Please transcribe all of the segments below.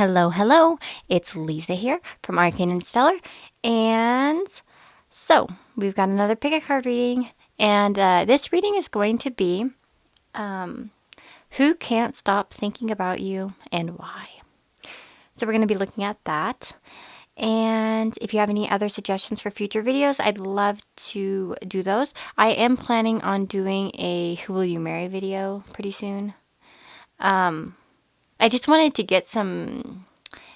Hello, hello. It's Lisa here from Arcane and Stellar. And so we've got another pick a card reading. And this reading is going to be Who Can't Stop Thinking About You and Why? So we're going to be looking at that. And if you have any other suggestions for future videos, I'd love to do those. I am planning on doing a Who Will You Marry video pretty soon. I just wanted to get some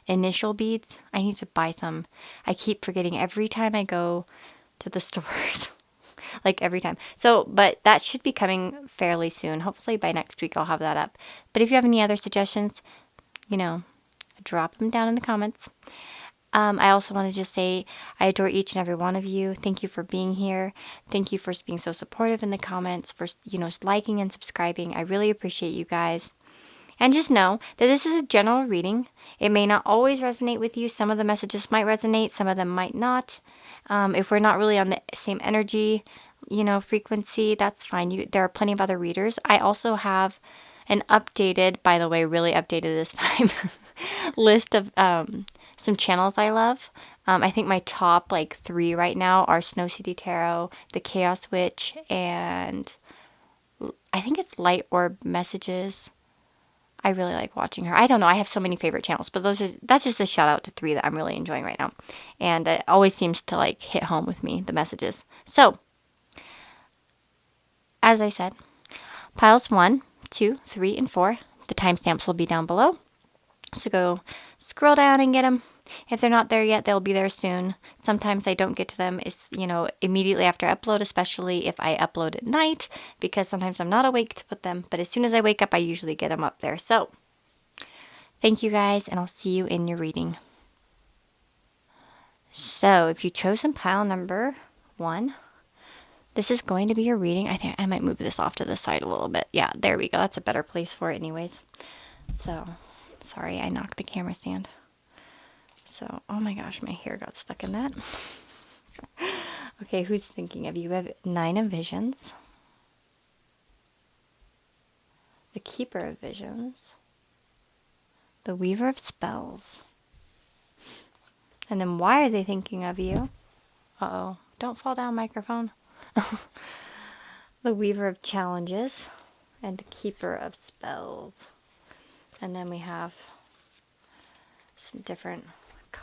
initial beads. I need to buy some. I keep forgetting every time I go to the stores. Like every time. So, but that should be coming fairly soon. Hopefully by next week I'll have that up. But if you have any other suggestions, drop them down in the comments. I also want to just say I adore each and every one of you. Thank you for being here. Thank you for being so supportive in the comments, for, liking and subscribing. I really appreciate you guys. And just know that this is a general reading. It may not always resonate with you. Some of the messages might resonate, some of them might not. If we're not really on the same energy, frequency, that's fine. There are plenty of other readers. I also have an updated, by the way, really updated this time, list of some channels I love. I think my top 3 right now are Snow City Tarot, The Chaos Witch, and I think it's Light Orb Messages. I really like watching her. I don't know. I have so many favorite channels, but that's just a shout out to 3 that I'm really enjoying right now. And it always seems to hit home with me, the messages. So, as I said, piles 1, 2, 3, and 4. The timestamps will be down below. So go scroll down and get them. If they're not there yet, they'll be there soon. Sometimes I don't get to them. It's, immediately after I upload, especially if I upload at night, because sometimes I'm not awake to put them. But as soon as I wake up, I usually get them up there. So thank you guys, and I'll see you in your reading. So if you chosen pile number 1, this is going to be your reading. I think I might move this off to the side a little bit. Yeah, there we go. That's a better place for it anyways. So, sorry, I knocked the camera stand. So, oh my gosh, my hair got stuck in that. Okay, who's thinking of you? We have 9 of Visions. The Keeper of Visions. The Weaver of Spells. And then why are they thinking of you? Uh-oh, don't fall down, microphone. The Weaver of Challenges. And the Keeper of Spells. And then we have some different...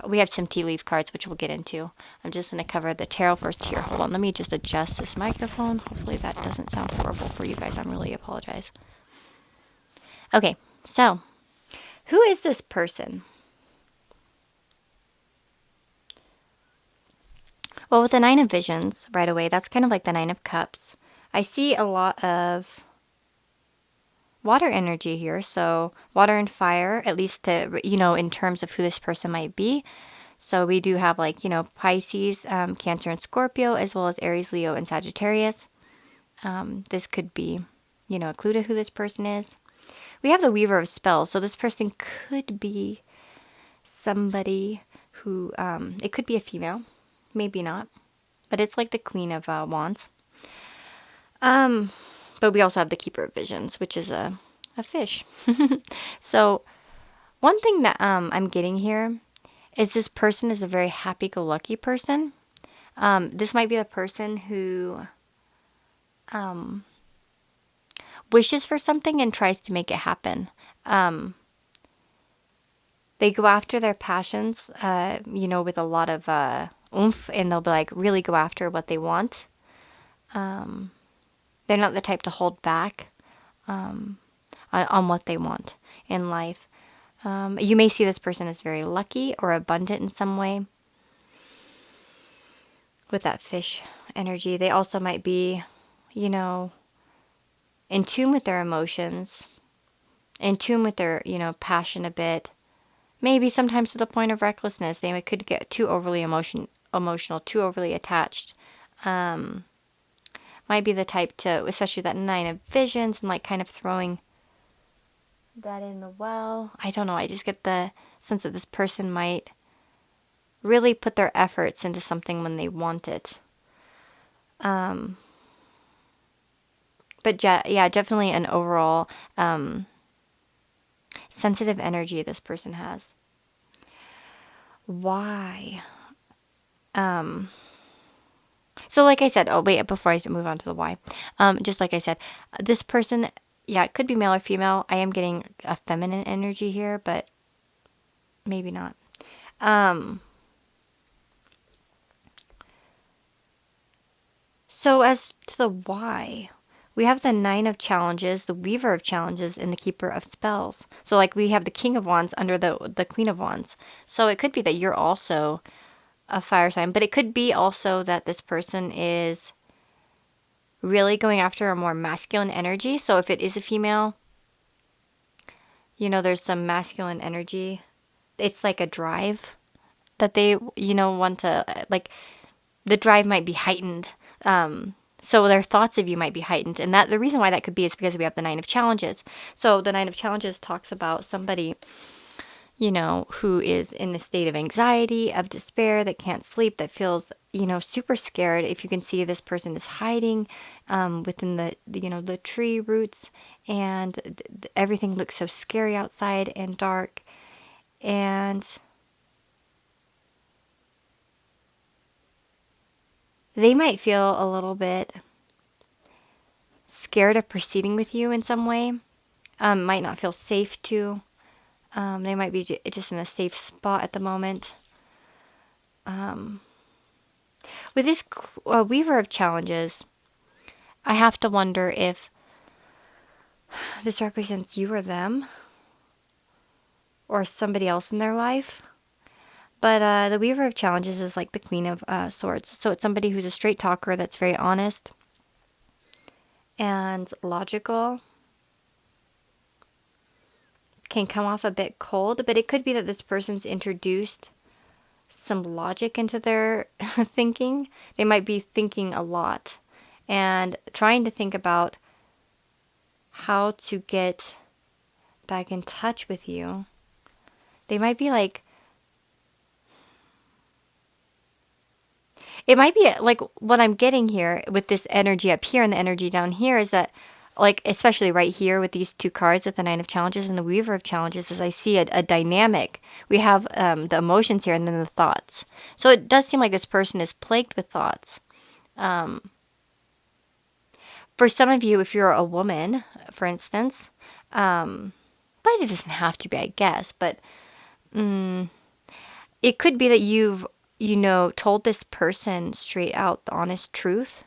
We have some tea leaf cards, which we'll get into. I'm just going to cover the tarot first here. Hold on, let me just adjust this microphone. Hopefully that doesn't sound horrible for you guys. I really apologize. Okay, so who is this person? Well, with the 9 of Visions right away, that's kind of like the 9 of Cups. I see a lot of water energy here, so water and fire, at least to, in terms of who this person might be. So we do have Pisces, Cancer, and Scorpio, as well as Aries, Leo, and Sagittarius. This could be, a clue to who this person is. We have the Weaver of Spells, so this person could be somebody who, it could be a female, maybe not, but it's like the Queen of Wands. But we also have the Keeper of Visions, which is a fish. So one thing that I'm getting here is this person is a very happy-go-lucky person. This might be the person who wishes for something and tries to make it happen. They go after their passions, with a lot of oomph, and they'll be really go after what they want. They're not the type to hold back on what they want in life. You may see this person as very lucky or abundant in some way with that fish energy. They also might be, in tune with their emotions, in tune with their, passion a bit. Maybe sometimes to the point of recklessness. They could get too overly emotional, too overly attached. Might be the type to, especially that 9 of Visions, and kind of throwing that in the well. I don't know. I just get the sense that this person might really put their efforts into something when they want it. But yeah, definitely an overall sensitive energy this person has. why? So like I said, oh wait, before I move on to the why, just like I said, this person, yeah, it could be male or female. I am getting a feminine energy here, but maybe not. So as to the why, we have the Nine of Challenges, the Weaver of Challenges, and the Keeper of Spells. So like we have the King of Wands under the Queen of Wands. So it could be that you're also a fire sign, but it could be also that this person is really going after a more masculine energy. So if it is a female, there's some masculine energy. It's like a drive that they, want to, like, the drive might be heightened. So their thoughts of you might be heightened. And that the reason why that could be is because we have the Nine of Challenges. So the Nine of Challenges talks about somebody, who is in a state of anxiety, of despair, that can't sleep, that feels, super scared. If you can see, this person is hiding within the tree roots, and everything looks so scary outside and dark. And they might feel a little bit scared of proceeding with you in some way. Might not feel safe to. They might be just in a safe spot at the moment. With this Weaver of Challenges, I have to wonder if this represents you or them, or somebody else in their life. But the Weaver of Challenges is like the Queen of Swords. So it's somebody who's a straight talker, that's very honest and logical. Can come off a bit cold, but it could be that this person's introduced some logic into their thinking. They might be thinking a lot and trying to think about how to get back in touch with you. They might be like, it might be like what I'm getting here with this energy up here and the energy down here is that, like, especially right here with these two cards with the Nine of Challenges and the Weaver of Challenges, as I see a dynamic. We have the emotions here and then the thoughts. So it does seem like this person is plagued with thoughts. For some of you, if you're a woman, for instance, but it doesn't have to be, I guess, but it could be that you've, told this person straight out the honest truth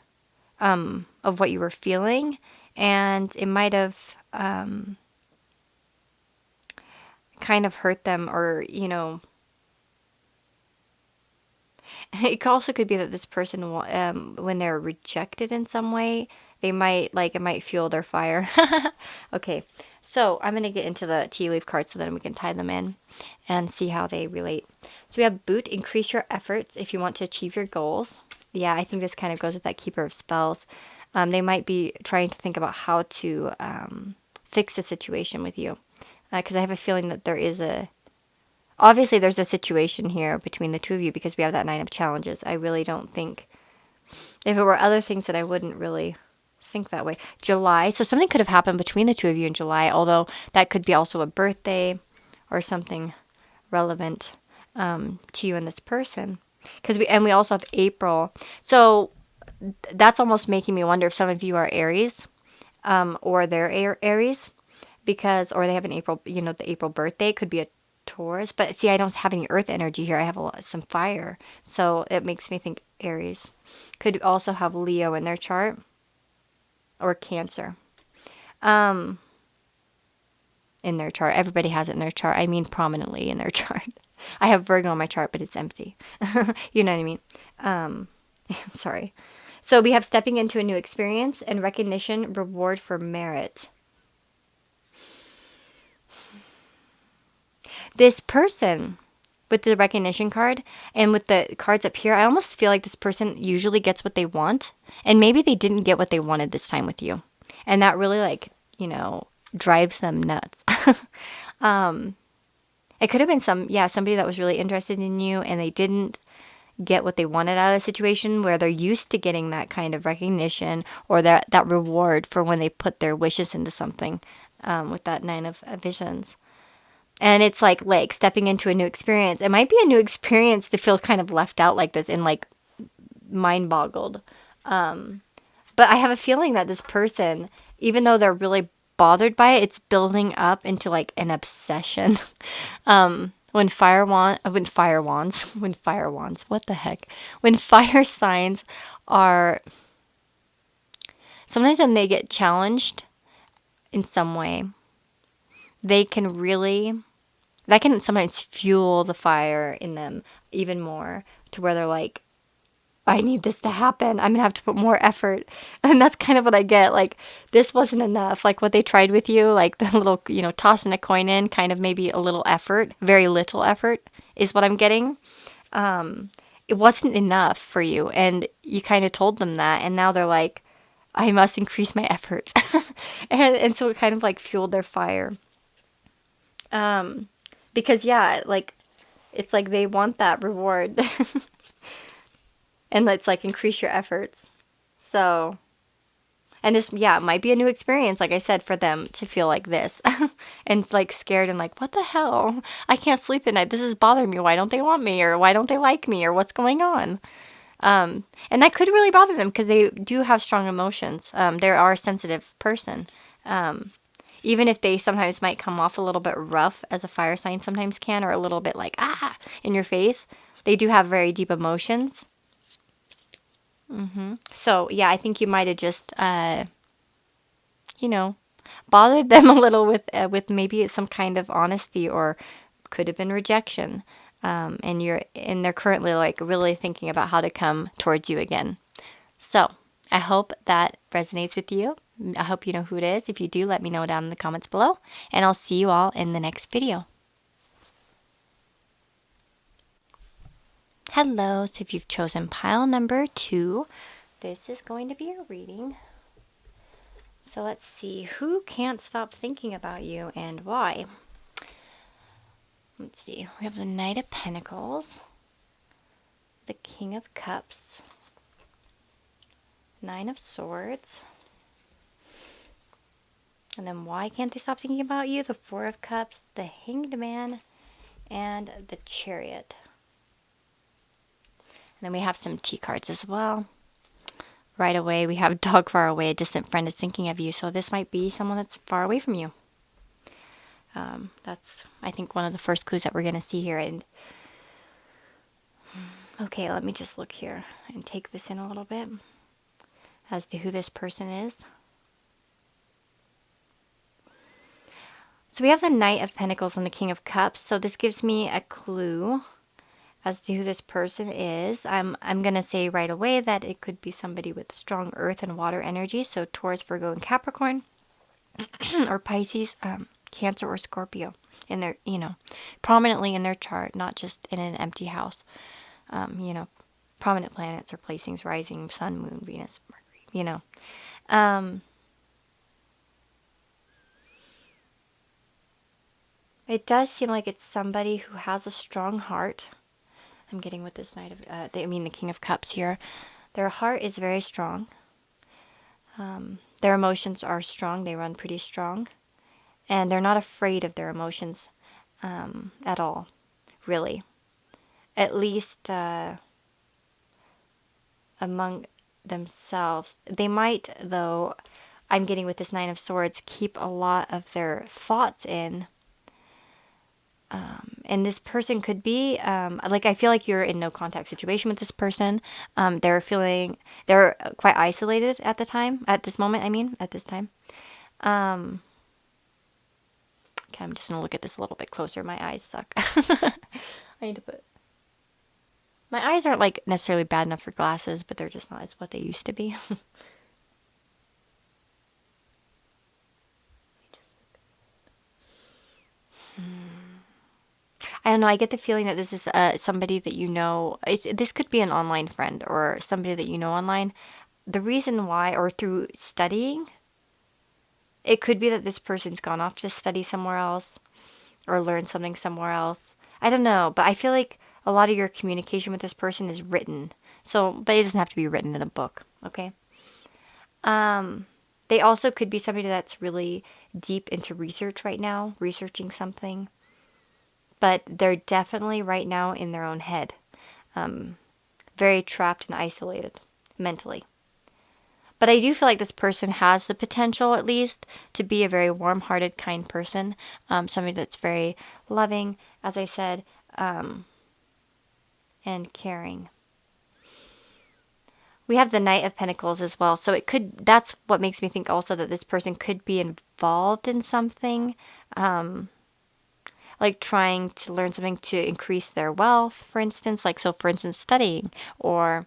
of what you were feeling, and it might have kind of hurt them, or, it also could be that this person, when they're rejected in some way, they might, it might fuel their fire. Okay, so I'm going to get into the tea leaf cards so then we can tie them in and see how they relate. So we have Boot, increase your efforts if you want to achieve your goals. Yeah, I think this kind of goes with that Keeper of Spells. They might be trying to think about how to fix the situation with you. Because I have a feeling that obviously there's a situation here between the two of you because we have that Nine of Challenges. I really don't think, if it were other things, that I wouldn't really think that way. July, so something could have happened between the two of you in July, although that could be also a birthday or something relevant to you and this person. We also have April. So that's almost making me wonder if some of you are Aries, or they're Aries, or they have an April, the April birthday could be a Taurus. But see, I don't have any earth energy here. I have some fire. So it makes me think Aries. Could also have Leo in their chart, or Cancer. In their chart. Everybody has it in their chart. I mean prominently in their chart. I have Virgo on my chart, but it's empty. You know what I mean? Sorry. So we have stepping into a new experience and recognition, reward for merit. This person with the recognition card and with the cards up here, I almost feel like this person usually gets what they want, and maybe they didn't get what they wanted this time with you. And that really drives them nuts. It could have been somebody that was really interested in you and they didn't get what they wanted out of the situation, where they're used to getting that kind of recognition or that reward for when they put their wishes into something, with that Nine of Visions. And it's like stepping into a new experience. It might be a new experience to feel kind of left out like this and like mind boggled. But I have a feeling that this person, even though they're really bothered by it, it's building up into like an obsession. When what the heck? When fire signs are, sometimes when they get challenged in some way, they can really, that can sometimes fuel the fire in them even more to where they're like, I need this to happen. I'm going to have to put more effort. And that's kind of what I get. Like, this wasn't enough. Like, what they tried with you, like the little, tossing a coin in, kind of maybe a little effort, very little effort is what I'm getting. It wasn't enough for you. And you kind of told them that. And now they're like, I must increase my efforts. and so it kind of like fueled their fire. Because, yeah, like, it's like they want that reward. And let's like increase your efforts. So, and this, yeah, it might be a new experience, like I said, for them to feel like this. And it's like scared and like, what the hell? I can't sleep at night. This is bothering me. Why don't they want me? Or why don't they like me? Or what's going on? And that could really bother them because they do have strong emotions. They are a sensitive person. Even if they sometimes might come off a little bit rough, as a fire sign sometimes can, or a little bit like, in your face, they do have very deep emotions. So, yeah, I think you might have just, bothered them a little with maybe some kind of honesty, or could have been rejection. And they're currently like really thinking about how to come towards you again. So, I hope that resonates with you. I hope you know who it is. If you do, let me know down in the comments below, and I'll see you all in the next video. Hello, so if you've chosen pile number 2, this is going to be a reading. So let's see, who can't stop thinking about you and why? Let's see, we have the Knight of Pentacles, the King of Cups, Nine of Swords, and then why can't they stop thinking about you? The Four of Cups, the Hanged Man, and the Chariot. And then we have some T cards as well. Right away, we have dog far away, a distant friend is thinking of you. So this might be someone that's far away from you. That's, I think, one of the first clues that we're going to see here. And okay, let me just look here and take this in a little bit as to who this person is. So we have the Knight of Pentacles and the King of Cups. So this gives me a clue as to who this person is. I'm going to say right away that it could be somebody with strong earth and water energy. So Taurus, Virgo, and Capricorn. Or Pisces, Cancer, or Scorpio. In their, prominently in their chart, not just in an empty house. Prominent planets or placings, rising, sun, moon, Venus, Mercury, It does seem like it's somebody who has a strong heart. I'm getting with this Knight of, the King of Cups here. Their heart is very strong. Their emotions are strong. They run pretty strong. And they're not afraid of their emotions at all, really. At least among themselves. They might, though, I'm getting with this Nine of Swords, keep a lot of their thoughts in. And this person could be, I feel like you're in no contact situation with this person. They're quite isolated at this time. At this time. Okay, I'm just going to look at this a little bit closer. My eyes suck. I need to my eyes aren't like necessarily bad enough for glasses, but they're just not as what they used to be. I don't know. I get the feeling that this is somebody that you know. This could be an online friend or somebody that you know online. The reason why, or through studying, it could be that this person's gone off to study somewhere else or learn something somewhere else. I don't know, but I feel like a lot of your communication with this person is written. So, but it doesn't have to be written in a book, okay? They also could be somebody that's really deep into research right now, researching something. but they're definitely right now in their own head, very trapped and isolated mentally. But I do feel like this person has the potential, at least, to be a very warm-hearted, kind person, somebody that's very loving, as I said, and caring. We have the Knight of Pentacles as well, so that's what makes me think also that this person could be involved in something, like trying to learn something to increase their wealth, for instance, like, so for instance, studying, or,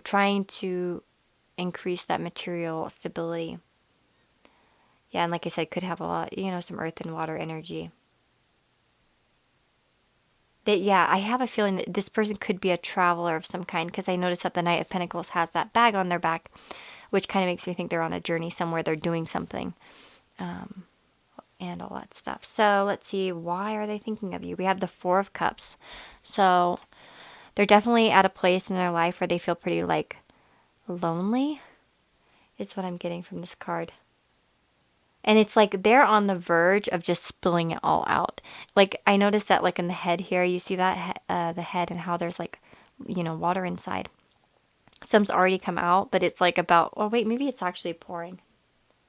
trying to increase that material stability. Yeah, and like I said, could have a lot, some earth and water energy. Yeah, I have a feeling that this person could be a traveler of some kind, because I noticed that the Knight of Pentacles has that bag on their back, which kind of makes me think they're on a journey somewhere, they're doing something, and all that stuff. So let's see, why are they thinking of you? We have the Four of Cups. So they're definitely at a place in their life where they feel pretty, like, lonely, is what I'm getting from this card. And it's like they're on the verge of just spilling it all out. Like, I noticed that, like, in the head here, you see that the head, and how there's, like, water inside. Some's already come out, but it's like about, oh wait, maybe it's actually pouring.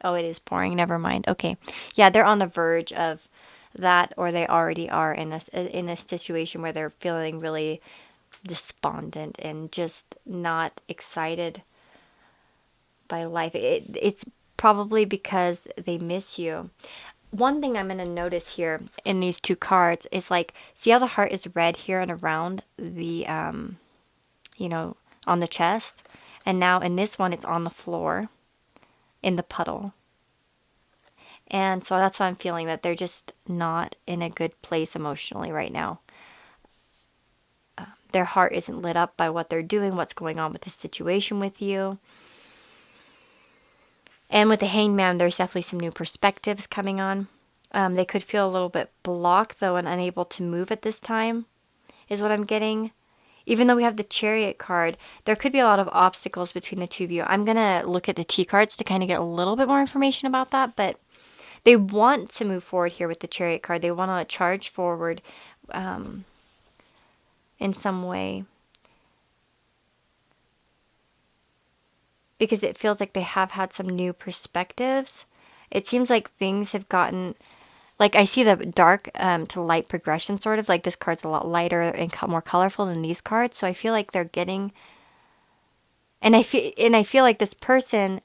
Oh, it is pouring. Never mind. Okay. Yeah, they're on the verge of that, or they already are in a situation where they're feeling really despondent and just not excited by life. It's probably because they miss you. One thing I'm going to notice here in these two cards is, like, see how the heart is red here and around the, on the chest? And now in this one, it's on the floor in the puddle. And so that's why I'm feeling that they're just not in a good place emotionally right now. Their heart isn't lit up by what they're doing, what's going on with the situation with you. And with the Hanged Man, there's definitely some new perspectives coming on. They could feel a little bit blocked, though, and unable to move at this time, is what I'm getting. Even though we have the Chariot card, there could be a lot of obstacles between the two of you. I'm going to look at the T cards to kind of get a little bit more information about that, but they want to move forward here with the Chariot card. They want to charge forward in some way, because it feels like they have had some new perspectives. It seems like things have gotten, like, I see the dark to light progression, sort of. Like, this card's a lot lighter and more colorful than these cards. So I feel like they're getting, and I feel like this person,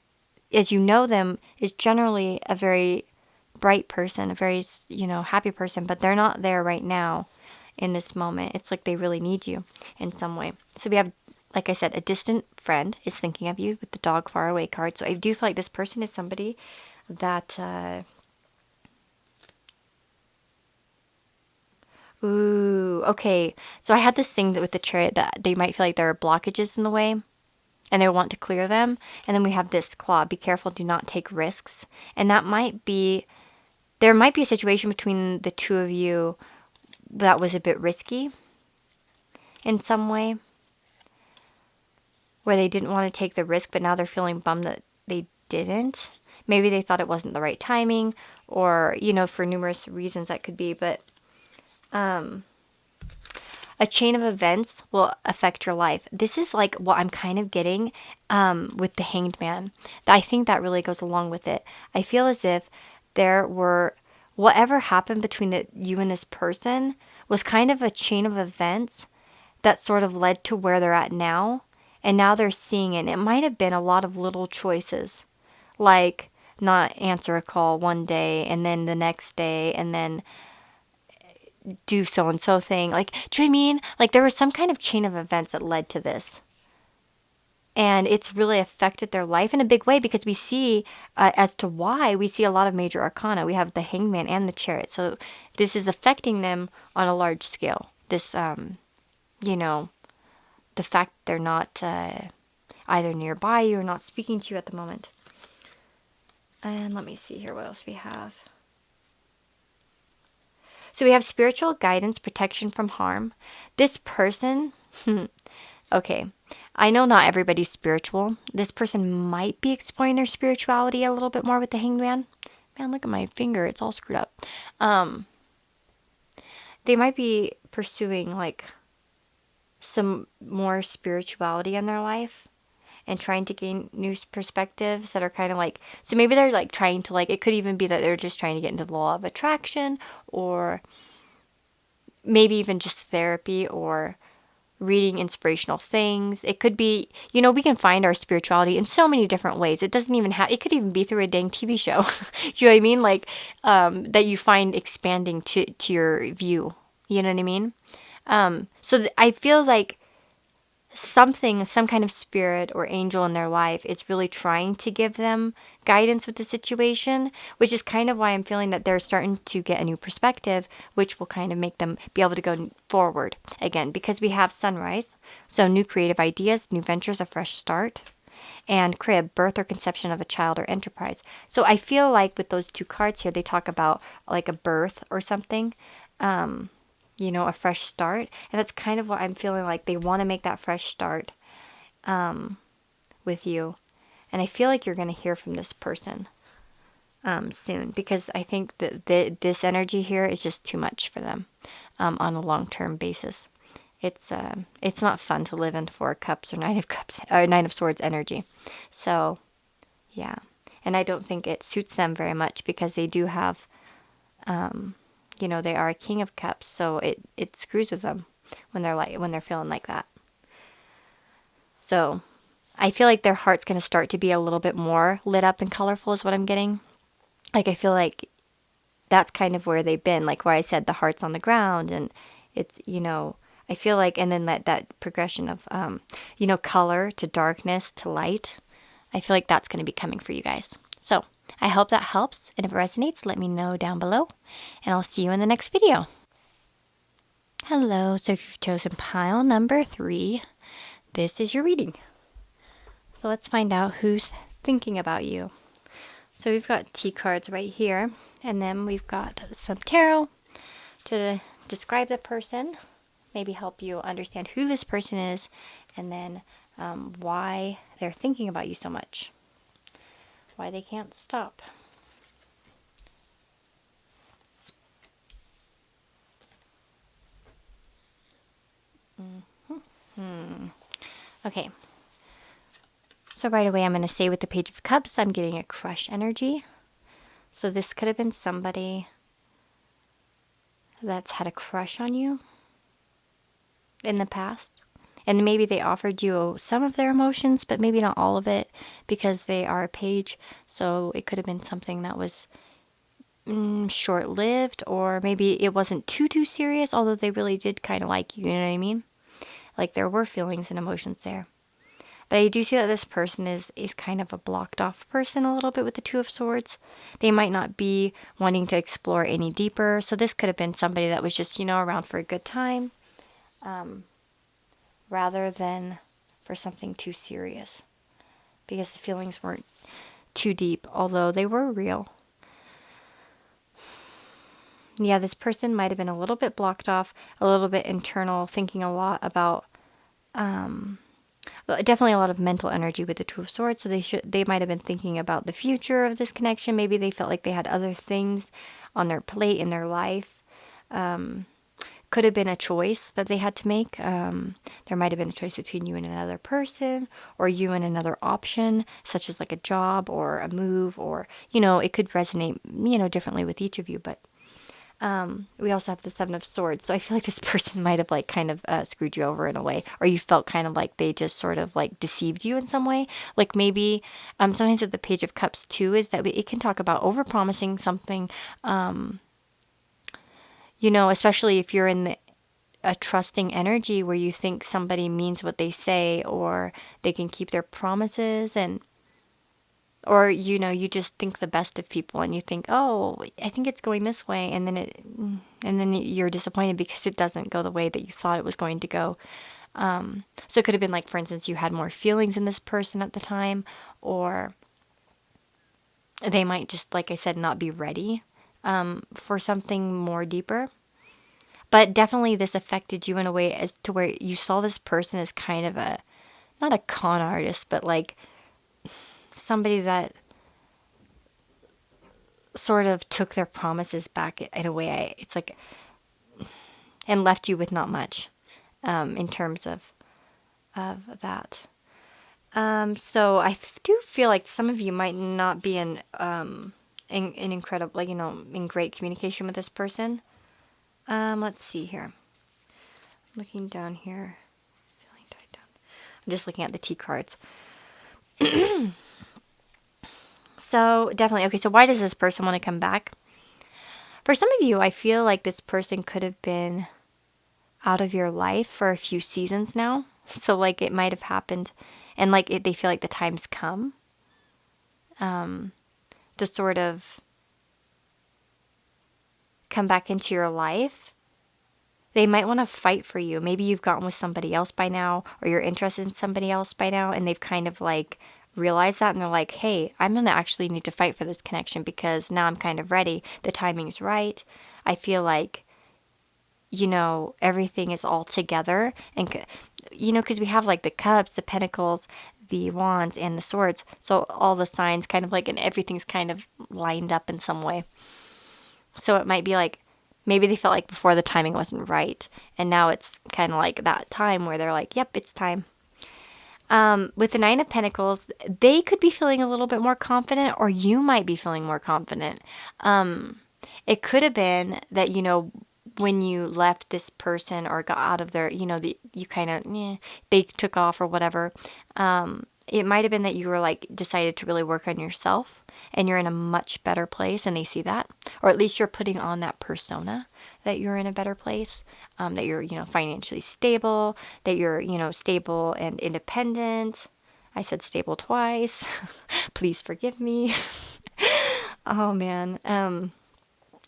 as you know them, is generally a very bright person, a very, happy person, but they're not there right now in this moment. It's like they really need you in some way. So we have, like I said, a distant friend is thinking of you with the dog far away card. So I do feel like this person is somebody that, ooh, okay. So I had this thing that with the Chariot, that they might feel like there are blockages in the way and they want to clear them. And then we have this Claw, be careful, do not take risks. And that might be, there might be a situation between the two of you that was a bit risky in some way, where they didn't want to take the risk, but now they're feeling bummed that they didn't. Maybe they thought it wasn't the right timing, or, for numerous reasons that could be, but a chain of events will affect your life. This is like what I'm kind of getting with the Hanged Man. I think that really goes along with it. I feel as if there were, whatever happened between you and this person was kind of a chain of events that sort of led to where they're at now. And now they're seeing it. And it might have been a lot of little choices, like not answer a call one day and then the next day and then do so-and-so thing. Like, do you know what I mean? Like, there was some kind of chain of events that led to this. And it's really affected their life in a big way, because we see, as to why, we see a lot of major arcana. We have the Hanged Man and the Chariot. So this is affecting them on a large scale. This, the fact they're not either nearby you or not speaking to you at the moment. And let me see here what else we have. So we have spiritual guidance, protection from harm. This person, okay, I know not everybody's spiritual. This person might be exploring their spirituality a little bit more with the Hanged Man. Man, look at my finger. It's all screwed up. They might be pursuing like some more spirituality in their life and trying to gain new perspectives that are kind of like, so maybe they're like trying to like, it could even be that they're just trying to get into the law of attraction, or maybe even just therapy or reading inspirational things. It could be, we can find our spirituality in so many different ways. It doesn't even have, it could even be through a dang TV show. You know what I mean? Like, that you find expanding to your view. You know what I mean? I feel like some kind of spirit or angel in their life is really trying to give them guidance with the situation, which is kind of why I'm feeling that they're starting to get a new perspective, which will kind of make them be able to go forward again, because we have sunrise. So new creative ideas, new ventures, a fresh start, and crib, birth or conception of a child or enterprise. So I feel like with those two cards here, they talk about like a birth or something. A fresh start. And that's kind of what I'm feeling like. They want to make that fresh start with you. And I feel like you're going to hear from this person soon, because I think that this energy here is just too much for them on a long-term basis. It's not fun to live in Four of Cups or Nine of Cups or Nine of Swords energy. So, yeah. And I don't think it suits them very much, because they do have they are a King of Cups, so it screws with them when they're feeling like that. So I feel like their heart's going to start to be a little bit more lit up and colorful is what I'm getting. Like, I feel like that's kind of where they've been, like where I said the heart's on the ground, and it's, I feel like, and then that progression of, color to darkness to light. I feel like that's going to be coming for you guys. So I hope that helps, and if it resonates, let me know down below, and I'll see you in the next video. Hello, so if you've chosen pile number 3, this is your reading. So let's find out who's thinking about you. So we've got T cards right here, and then we've got some tarot to describe the person, maybe help you understand who this person is, and then why they're thinking about you so much. Why they can't stop. Okay. So right away I'm going to say with the Page of Cups, I'm getting a crush energy. So this could have been somebody that's had a crush on you in the past. And maybe they offered you some of their emotions, but maybe not all of it, because they are a page. So it could have been something that was short-lived, or maybe it wasn't too serious, although they really did kind of like you, you know what I mean? Like, there were feelings and emotions there. But I do see that this person is kind of a blocked off person a little bit with the Two of Swords. They might not be wanting to explore any deeper. So this could have been somebody that was just, around for a good time, rather than for something too serious, because the feelings weren't too deep, although they were real. Yeah, this person might have been a little bit blocked off, a little bit internal, thinking a lot about, definitely a lot of mental energy with the Two of Swords. So they might have been thinking about the future of this connection. Maybe they felt like they had other things on their plate in their life. Could have been a choice that they had to make. There might have been a choice between you and another person, or you and another option, such as like a job or a move, or, it could resonate, differently with each of you. But we also have the Seven of Swords. So I feel like this person might have like kind of screwed you over in a way, or you felt kind of like they just sort of like deceived you in some way. Like maybe sometimes with the Page of Cups too, is that it can talk about overpromising something, especially if you're in a trusting energy where you think somebody means what they say, or they can keep their promises, or you just think the best of people, and you think, oh, I think it's going this way, and then you're disappointed because it doesn't go the way that you thought it was going to go. So it could have been like, for instance, you had more feelings in this person at the time, or they might just, like I said, not be ready for something more deeper. But definitely this affected you in a way as to where you saw this person as kind of not a con artist, but like somebody that sort of took their promises back in a way. It's like, and left you with not much, in terms of that. So I do feel like some of you might not be in incredible, like, in great communication with this person. Let's see here. Looking down here, feeling tied down. I'm just looking at the T cards. So definitely, okay, so why does this person want to come back? For some of you, I feel like this person could have been out of your life for a few seasons now. So like it might have happened, and like they feel like the time's come, to sort of come back into your life. They might want to fight for you. Maybe you've gotten with somebody else by now, or you're interested in somebody else by now, and they've kind of like realized that, and they're like, hey, I'm going to actually need to fight for this connection because now I'm kind of ready. The timing's right. I feel like, everything is all together. And, because we have like the cups, the pentacles, the wands, and the swords. So all the signs kind of like, and everything's kind of lined up in some way. So it might be like, maybe they felt like before the timing wasn't right. And now it's kind of like that time where they're like, yep, it's time. With the Nine of Pentacles, they could be feeling a little bit more confident, or you might be feeling more confident. It could have been that, when you left this person or got out of their, you kind of, they took off or whatever. It might have been that you were like decided to really work on yourself, and you're in a much better place, and they see that, or at least you're putting on that persona that you're in a better place, that you're, financially stable, that you're, stable and independent. I said stable twice. Please forgive me. Oh man.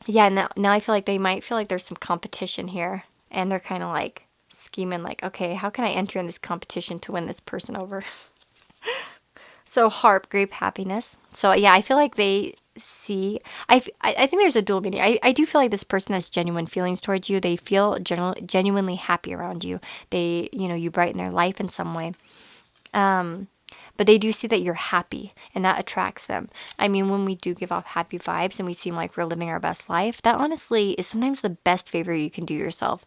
Yeah, now I feel like they might feel like there's some competition here, and they're kind of like scheming like, okay, how can I enter in this competition to win this person over? So harp, grape, happiness. So yeah, I feel like they see, I think there's a dual meaning. I do feel like this person has genuine feelings towards you. They feel genuinely happy around you. They, you brighten their life in some way. But they do see that you're happy, and that attracts them. I mean, when we do give off happy vibes and we seem like we're living our best life, that honestly is sometimes the best favor you can do yourself.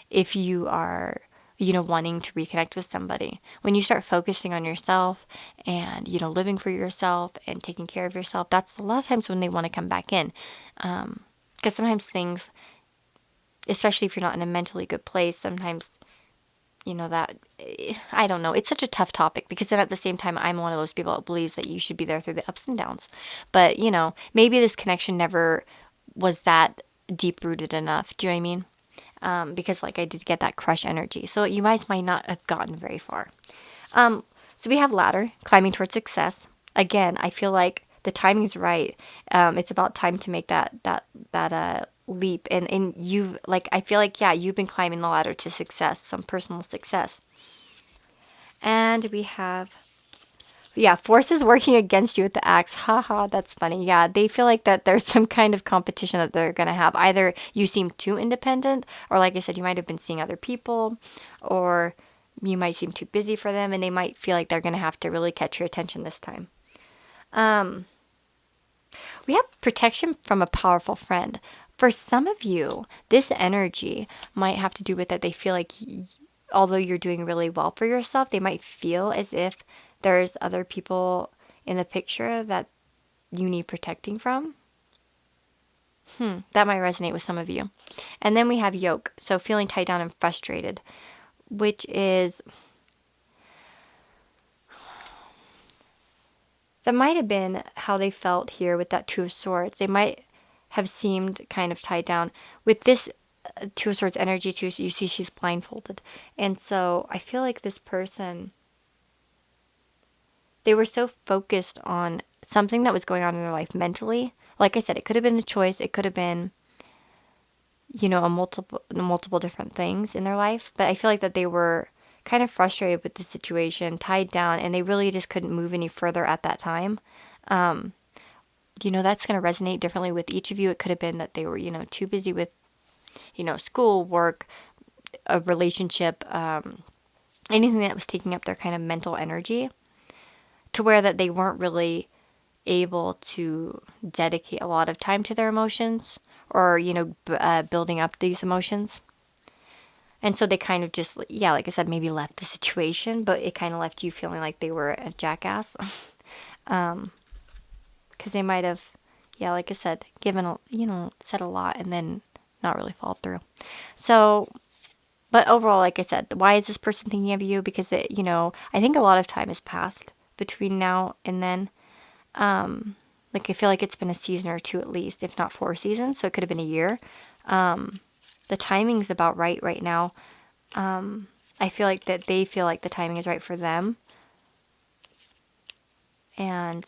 If you are, wanting to reconnect with somebody. When you start focusing on yourself and, living for yourself and taking care of yourself, that's a lot of times when they want to come back in. Because sometimes things, especially if you're not in a mentally good place, sometimes, that, I don't know. It's such a tough topic because then at the same time, I'm one of those people that believes that you should be there through the ups and downs. But, maybe this connection never was that deep rooted enough. Do you know what I mean? Because like I did get that crush energy. So you guys might not have gotten very far. So we have ladder, climbing towards success. Again, I feel like the timing's right. It's about time to make that leap. And you've, like, I feel like, yeah, you've been climbing the ladder to success, some personal success. And we have, yeah, forces working against you with the axe. Haha, that's funny. Yeah, they feel like that there's some kind of competition that they're going to have. Either you seem too independent, or like I said, you might have been seeing other people, or you might seem too busy for them, and they might feel like they're going to have to really catch your attention this time. We have protection from a powerful friend. For some of you, this energy might have to do with that they feel like although you're doing really well for yourself, they might feel as if there's other people in the picture that you need protecting from. That might resonate with some of you. And then we have yoke. So feeling tied down and frustrated, which is, that might have been how they felt here with that Two of Swords. They might have seemed kind of tied down. With this Two of Swords energy too, so you see she's blindfolded. And so I feel like this person, they were so focused on something that was going on in their life mentally. Like I said, it could have been a choice. It could have been, a multiple different things in their life. But I feel like that they were kind of frustrated with the situation, tied down, and they really just couldn't move any further at that time. That's going to resonate differently with each of you. It could have been that they were, too busy with, school, work, a relationship, anything that was taking up their kind of mental energy, to where that they weren't really able to dedicate a lot of time to their emotions, or, building up these emotions. And so they kind of just, yeah, like I said, maybe left the situation, but it kind of left you feeling like they were a jackass. Because they might have, yeah, like I said, said a lot and then not really followed through. So, but overall, like I said, why is this person thinking of you? Because I think a lot of time has passed between now and then. Like I feel like it's been a season or two at least, if not 4 seasons. So it could have been a year. The timing's about right now. I feel like that they feel like the timing is right for them. And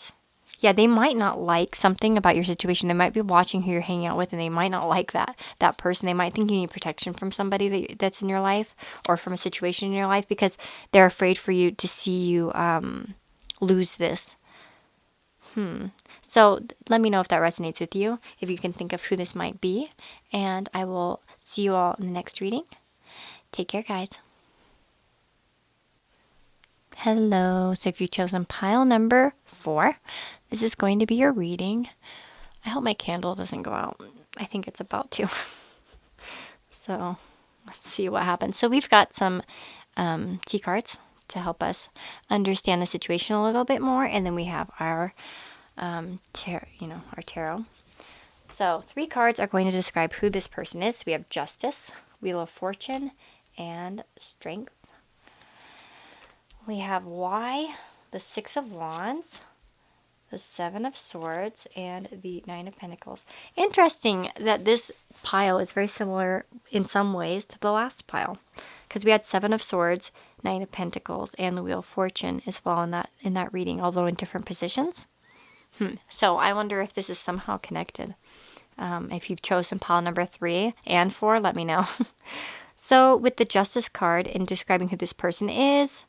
yeah, they might not like something about your situation. They might be watching who you're hanging out with, and they might not like that person. They might think you need protection from somebody that's in your life, or from a situation in your life, because they're afraid for you to see you lose this. So let me know if that resonates with you, if you can think of who this might be, and I will see you all in the next reading. Take care, guys. Hello. So if you've chosen pile number 4, this is going to be your reading. I hope my candle doesn't go out. I think it's about to. So let's see what happens. So we've got some tea cards to help us understand the situation a little bit more, and then we have our our tarot. So 3 cards are going to describe who this person is. We have Justice, Wheel of Fortune, and Strength. We have Why, the 6 of Wands, the 7 of Swords, and the 9 of Pentacles. Interesting that this pile is very similar in some ways to the last pile, because we had 7 of Swords, 9 of Pentacles, and the Wheel of Fortune as well in that reading, although in different positions. So I wonder if this is somehow connected. If you've chosen pile number 3 and 4, let me know. So with the Justice card in describing who this person is,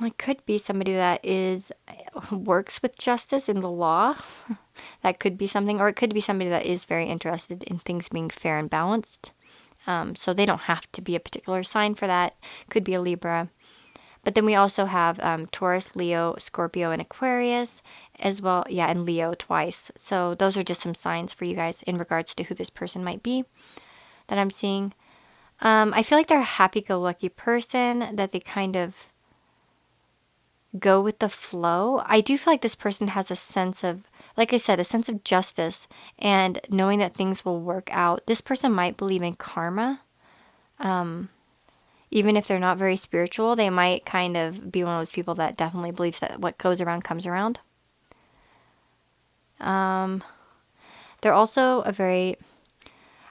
it could be somebody that works with justice in the law. That could be something, or it could be somebody that is very interested in things being fair and balanced. So they don't have to be a particular sign for that. Could be a Libra. But then we also have Taurus, Leo, Scorpio, and Aquarius as well. Yeah, and Leo twice. So those are just some signs for you guys in regards to who this person might be that I'm seeing. I feel like they're a happy-go-lucky person, that they kind of go with the flow. I do feel like this person has a sense of, like I said, a sense of justice and knowing that things will work out. This person might believe in karma. Even if they're not very spiritual, they might kind of be one of those people that definitely believes that what goes around comes around. They're also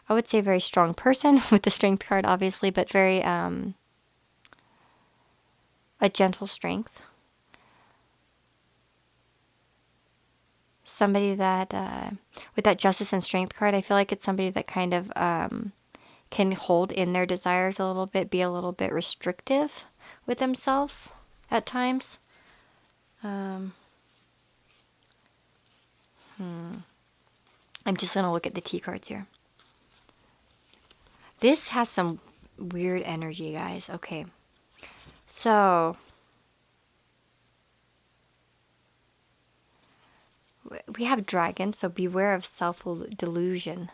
I would say a very strong person with the Strength card, obviously, but very, a gentle strength. Somebody that, with that Justice and Strength card, I feel like it's somebody that kind of, can hold in their desires a little bit, be a little bit restrictive with themselves at times. I'm just going to look at the T cards here. This has some weird energy, guys. Okay. So we have Dragon, so beware of self-delusion.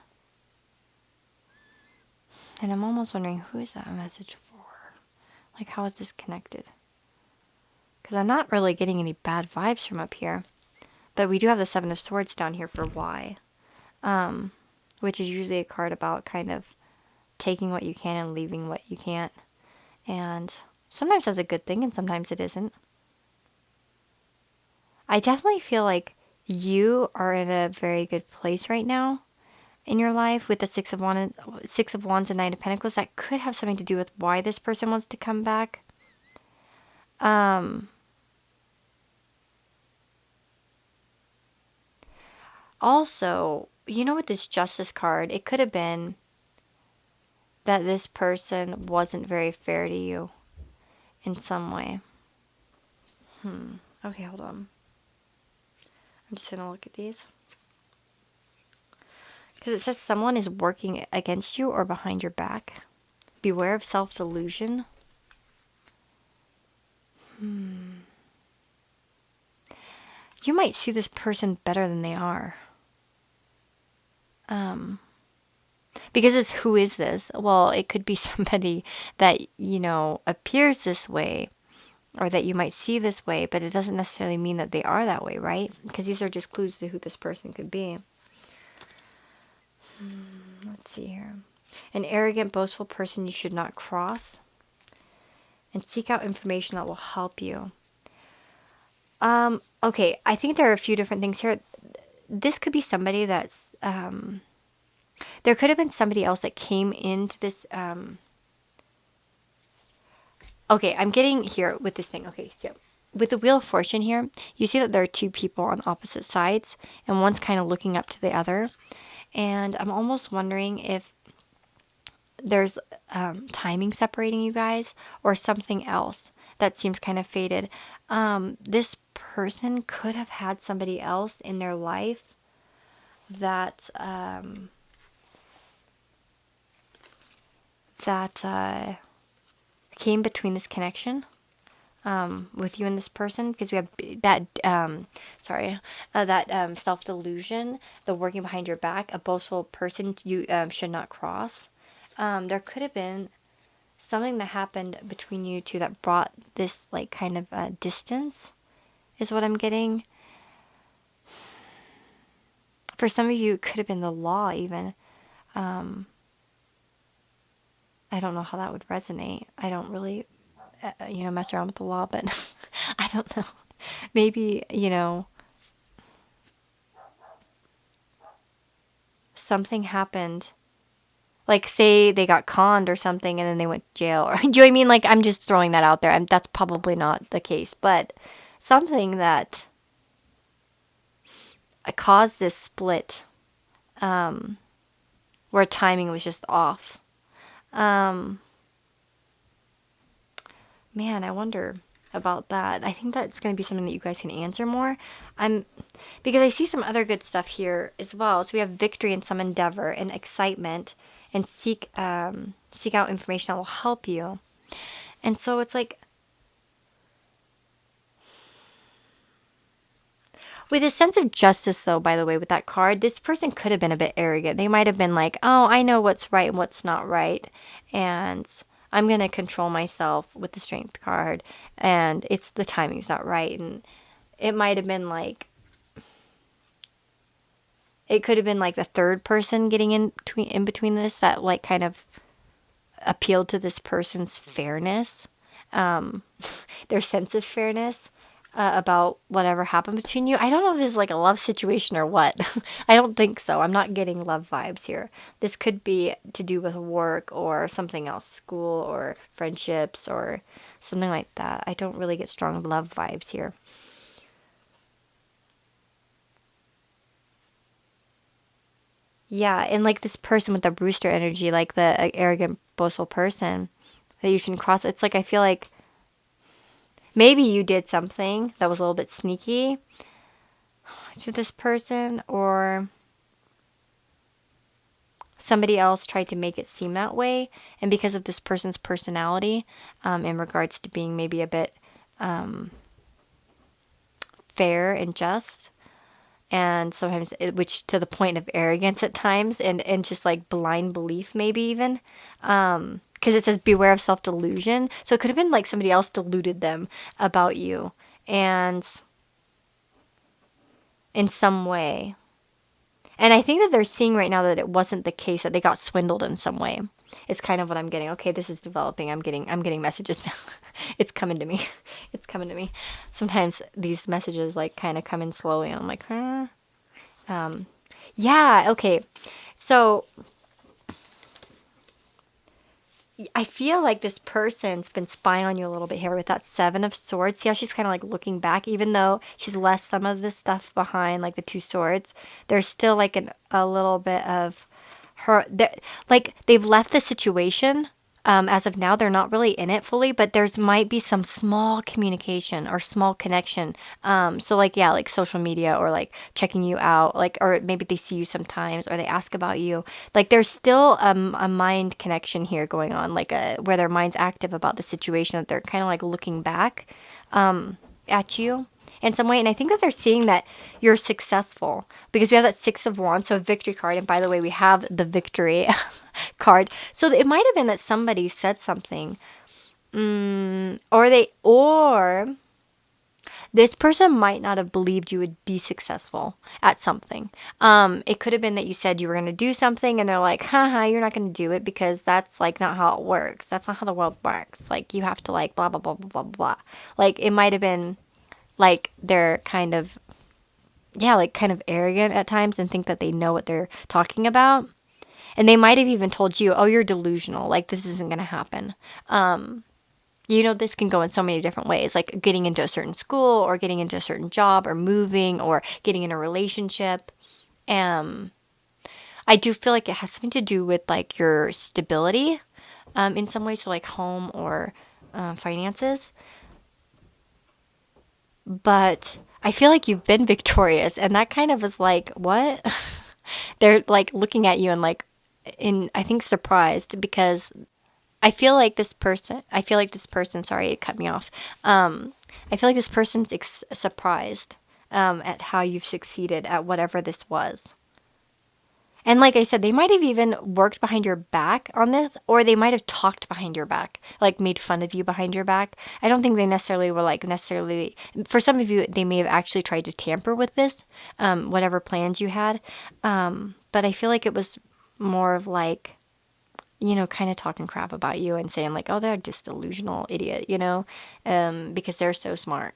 And I'm almost wondering, who is that a message for? Like, how is this connected? Because I'm not really getting any bad vibes from up here. But we do have the 7 of Swords down here for Why. Which is usually a card about kind of taking what you can and leaving what you can't. And sometimes that's a good thing, and sometimes it isn't. I definitely feel like you are in a very good place right now in your life with the 6 of Wands and 9 of Pentacles. That could have something to do with why this person wants to come back. Also, with this Justice card, it could have been that this person wasn't very fair to you in some way. Okay, hold on. I'm just going to look at these. Because it says someone is working against you or behind your back. Beware of self-delusion. You might see this person better than they are. Because it's who is this? Well, it could be somebody that, appears this way or that you might see this way, but it doesn't necessarily mean that they are that way, right? Because these are just clues to who this person could be. Let's see here. An arrogant, boastful person you should not cross. And seek out information that will help you. Okay, I think there are a few different things here. This could be somebody that's, there could have been somebody else that came into this, okay, I'm getting here with this thing. Okay, so with the Wheel of Fortune here, you see that there are two people on opposite sides, and one's kind of looking up to the other. And I'm almost wondering if there's timing separating you guys or something else that seems kind of faded. This person could have had somebody else in their life that came between this connection with you and this person, because we have that that self-delusion, the working behind your back, a boastful person you should not cross. There could have been something that happened between you two that brought this like kind of distance, is what I'm getting. For some of you, it could have been the law even. I don't know how that would resonate. I don't really, mess around with the law, but I don't know. Maybe, something happened. Like, say they got conned or something and then they went to jail. Or, do you know what I mean? Like, I'm just throwing that out there. That's probably not the case. But something that caused this split where timing was just off. Man, I wonder about that. I think that's going to be something that you guys can answer more. Because I see some other good stuff here as well. So we have victory in some endeavor and excitement, and seek out information that will help you. And so it's like, with a sense of justice, though, by the way, with that card, this person could have been a bit arrogant. They might have been like, oh, I know what's right and what's not right, and I'm going to control myself with the Strength card, and it's the timing's not right. And it might have been like, it could have been like the third person getting in between this that like kind of appealed to this person's fairness, their sense of fairness. About whatever happened between you. I don't know if this is like a love situation or what. I don't think so. I'm not getting love vibes here. This could be to do with work or something else, school or friendships or something like that. I don't really get strong love vibes here. Yeah, and like this person with the rooster energy, like the arrogant, boastful person that you shouldn't cross. It's like, I feel like maybe you did something that was a little bit sneaky to this person, or somebody else tried to make it seem that way. And because of this person's personality, in regards to being maybe a bit fair and just, and sometimes, which to the point of arrogance at times, and just like blind belief, maybe even. Because it says beware of self-delusion. So it could have been like somebody else deluded them about you. And in some way. And I think that they're seeing right now that it wasn't the case, that they got swindled in some way. It's kind of what I'm getting. Okay, this is developing. I'm getting messages now. It's coming to me. It's coming to me. Sometimes these messages like kind of come in slowly. And I'm like, huh? Yeah, okay. So I feel like this person's been spying on you a little bit here with that Seven of Swords. See how she's kind of like looking back, even though she's left some of this stuff behind, like the Two Swords. There's still like a little bit of her, like they've left the situation. As of now, they're not really in it fully, but there's might be some small communication or small connection. So like, yeah, like social media, or like checking you out, like, or maybe they see you sometimes, or they ask about you. Like there's still a mind connection here going on, like where their mind's active about the situation, that they're kind of like looking back. at you in some way. And I think that they're seeing that you're successful because we have that Six of Wands, so victory card. And by the way, we have the victory card. So it might have been that somebody said something, or this person might not have believed you would be successful at something. It could have been that you said you were going to do something and they're like, haha, you're not going to do it because that's like not how it works. That's not how the world works. Like you have to like blah, blah, blah, blah, blah, blah. Like it might have been like they're kind of, yeah, like kind of arrogant at times and think that they know what they're talking about. And they might have even told you, oh, you're delusional. Like this isn't going to happen. This can go in so many different ways, like getting into a certain school or getting into a certain job or moving or getting in a relationship. I do feel like it has something to do with like your stability in some ways, so like home or finances. But I feel like you've been victorious, and that kind of is like, what? They're like looking at you and like, I think surprised because I feel like this person, sorry, it cut me off. I feel like this person's surprised at how you've succeeded at whatever this was. And like I said, they might have even worked behind your back on this, or they might have talked behind your back, like made fun of you behind your back. I don't think they necessarily were like for some of you, they may have actually tried to tamper with this, whatever plans you had. But I feel like it was more of like, kind of talking crap about you and saying like, oh, they're just delusional idiot, because they're so smart.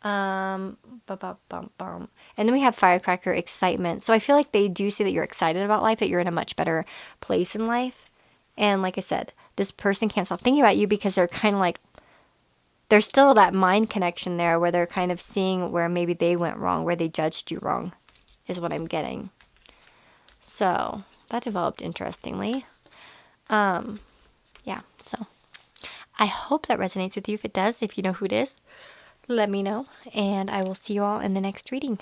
Bum. And then we have firecracker, excitement. So I feel like they do see that you're excited about life, that you're in a much better place in life. And like I said, this person can't stop thinking about you because they're kind of like, there's still that mind connection there where they're kind of seeing where maybe they went wrong, where they judged you wrong, is what I'm getting. So that developed interestingly. Yeah, so I hope that resonates with you. If it does, if you know who it is, let me know, and I will see you all in the next reading.